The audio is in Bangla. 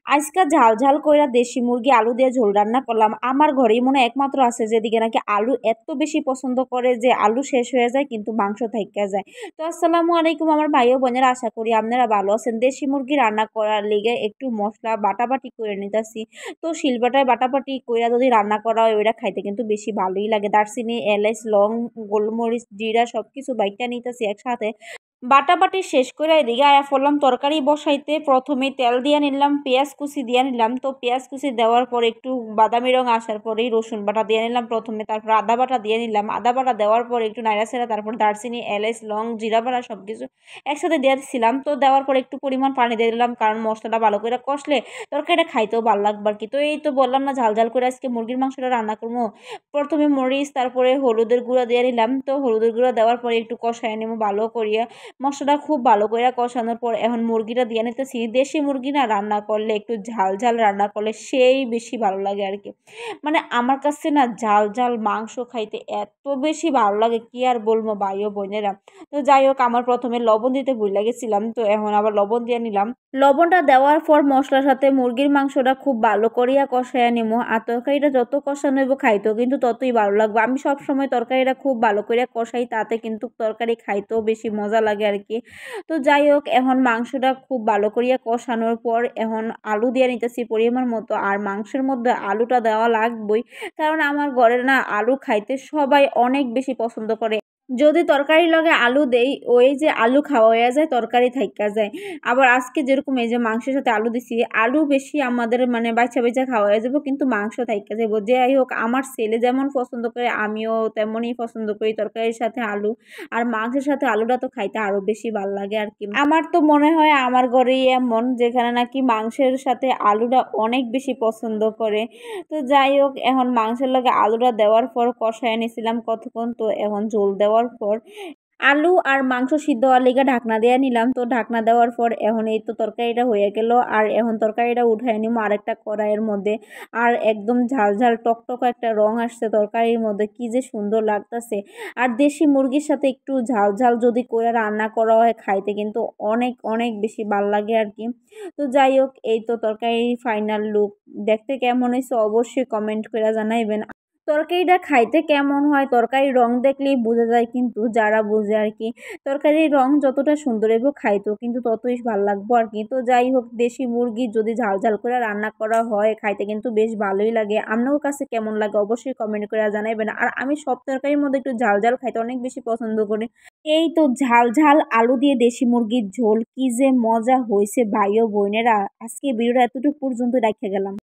আজকা ঝাল ঝাল কইরা দেশি মুরগি আলু দিয়ে ঝোল রান্না করলাম। আমার ঘরেই মনে হয় একমাত্র আছে যেদিকে নাকি আলু এত বেশি পছন্দ করে যে আলু শেষ হয়ে যায় কিন্তু মাংস থাইক্কা যায়। তো আসসালামু আলাইকুম আমার ভাই ও বোনেরা, আশা করি আপনারা ভালো আছেন। দেশি মুরগি রান্না করার লিগে একটু মসলা বাটাবাটি করে নিতেছি। তো শিলবাটায় বাটাবাটি কইরা যদি রান্না করা হয় ওইটা খাইতে কিন্তু বেশি ভালোই লাগে। দারচিনি, এলাচ, লং, গোলমরিচ, জিরা সবকিছু বাইটা নিতেছি একসাথে। বাটাবাটি শেষ করে এদিকে আয়া পড়লাম তরকারি বসাইতে। প্রথমে তেল দিয়ে নিলাম, পেঁয়াজ কুচি দিয়ে নিলাম। তো পেঁয়াজ কুচি দেওয়ার পর একটু বাদামি রং আসার পরেই রসুন বাটা দিয়ে নিলাম প্রথমে, তারপর আদা বাটা দিয়ে নিলাম। আদা বাটা দেওয়ার পর একটু নাড়াচাড়া, তারপর দারচিনি, এলাচ, লং, জিরা বাটা সব কিছু একসাথে দিয়ে দিচ্ছিলাম। তো দেওয়ার পর একটু পরিমাণ পানি দিয়ে দিলাম, কারণ মশলাটা ভালো করে কষলে তরকারিটা খাইতেও ভালো লাগবে আর কি। তো এই তো বললাম না, ঝাল ঝাল করে আজকে মুরগির মাংসটা রান্না করবো। প্রথমে মরিচ, তারপরে হলুদের গুঁড়া দিয়ে নিলাম। তো হলুদের গুঁড়া দেওয়ার পরে একটু কষায় নেবো ভালো করিয়া। মশলাটা খুব ভালো কইরা কষানোর পর এখন মুরগিটা দিয়ে নিতেছি। দেশি মুরগি না রান্না করলে একটু ঝাল ঝাল রান্না করলে সেই বেশি ভালো লাগে আর কি। মানে আমার কাছে না ঝাল ঝাল মাংস খাইতে এত বেশি ভালো লাগে কি আর বলবো ভাই ও বোনেরা। তো যাই হোক, আমার প্রথমে লবণ দিতে ভুলে গেছিলাম, তো এখন আবার লবণ দিয়ে নিলাম। লবণটা দেওয়ার পর মশলার সাথে মুরগির মাংসটা খুব ভালো করিয়া কষাইয়া নিমু। আর তরকারিটা যত কষানো হইব খাইতেও কিন্তু ততই ভালো লাগবে। আমি সবসময় তরকারিটা খুব ভালো করিয়া কষাই, তাতে কিন্তু তরকারি খাইতেও বেশি মজা লাগে আর কি। তো যাই হোক, এখন মাংসটা খুব ভালো করিয়া কষানোর পর এখন আলু দিয়ে নিতেছি পরিমাণ মতো। আর মাংসের মধ্যে আলুটা দেওয়া লাগবেই, কারণ আমার ঘরের না আলু খাইতে সবাই অনেক বেশি পছন্দ করে। যদি তরকারির লগে আলু দেই, ওই যে আলু খাওয়া হয়ে যায়, তরকারি থাইক্কা যায়। আবার আজকে যেরকম এই যে মাংসের সাথে আলু দিছি, আলু বেশি আমাদের মানে বাইচা বাইচা খাওয়া হয়ে যাবো, কিন্তু মাংস থাইক্কা যাবো। যাই হোক, আমার ছেলে যেমন পছন্দ করে আমিও তেমনই পছন্দ করি তরকারির সাথে আলু। আর মাংসের সাথে আলুটা তো খাইতে আরো বেশি ভাল লাগে আর কি। আমার তো মনে হয় আমার ঘরেই এমন, যেখানে নাকি মাংসের সাথে আলুটা অনেক বেশি পছন্দ করে। তো যাই হোক, এখন মাংসের লগে আলুটা দেওয়ার পর কষায় নিছিলাম কতক্ষণ। তো এখন ঝোল দেওয়ার পর আলু আর মাংস সিদ্ধ হওয়ার লিগা ঢাকনা দিয়ে নিলাম। তো ঢাকনা দেওয়ার পর এখন এই তো তরকারিটা হয়ে গেল। আর এখন তরকারিটা উঠাই নিবো আরেকটা কড়াইয়ের মধ্যে। আর একদম ঝাল ঝাল টকটক একটা রং আসছে তরকারির মধ্যে, কি যে সুন্দর লাগতেছে। আর দেশি মুরগির সাথে একটু ঝাল ঝাল যদি করে রান্না করা হয় খাইতে কিন্তু অনেক অনেক বেশি ভাল লাগে আর কি। তো যাই হোক, এই তো তরকারির ফাইনাল লুক। দেখতে কেমন হয়েছে অবশ্যই কমেন্ট করে জানাইবেন। তরকারিটা খাইতে কেমন হয় তরকারির রং দেখলেই বোঝা যায়, কিন্তু যারা বোঝে আর কি। তরকারির রং যতটা সুন্দর হইব খাইতেও কিন্তু ততই ভাল লাগবো আর কি। তো যাই হোক, দেশি মুরগি যদি ঝাল ঝাল করে রান্না করা হয় খাইতে কিন্তু বেশ ভালোই লাগে। আপনার কাছে কেমন লাগে অবশ্যই কমেন্ট করে জানাইবেন। আর আমি সব তরকারির মধ্যে একটু ঝাল ঝাল খাইতে অনেক বেশি পছন্দ করি। এই তো ঝাল ঝাল আলু দিয়ে দেশি মুরগির ঝোল কি যে মজা হয়েছে ভাই ও বোনেরা। আজকে ভিডিওটা এতটুকু পর্যন্ত রেখে গেলাম।